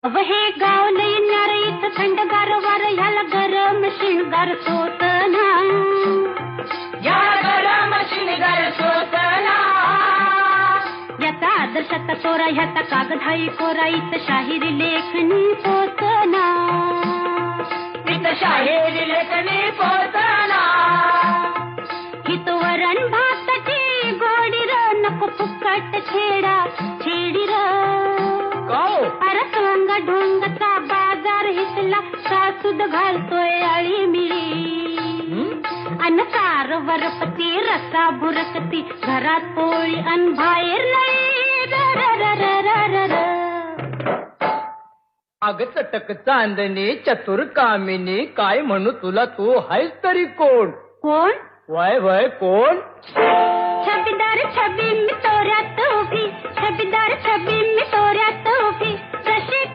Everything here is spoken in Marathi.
अव हे गाव लई न्यार इथं थंडगार वार ह्याला गरम शिणगार सोसना, याला गरम शिणगार सोसना. याचा आदर्शाचा चोरा ह्याचा कागदाई कोरा इथं शाहिरी लेखनी पोचना, इथं शाहिरी लेखनी पोचना. हित वरण भाताची गोडी र नको फुकट छेडा छेडी र. अरे सोंग ढोंगचा बाजार हिसला सासूद घालतोय अळी मिळी अन सार वरपती रसा भुरकती घरात पोळी अन बाहेर नाही र र र र र र. अग चटक चांदणी चतुर कामिनी काय म्हणू तुला तू हायस तरी कोण? कोण? वय वय कोण? छबीदार छबी मी तोऱ्यात उभी, छबीदार छबी मी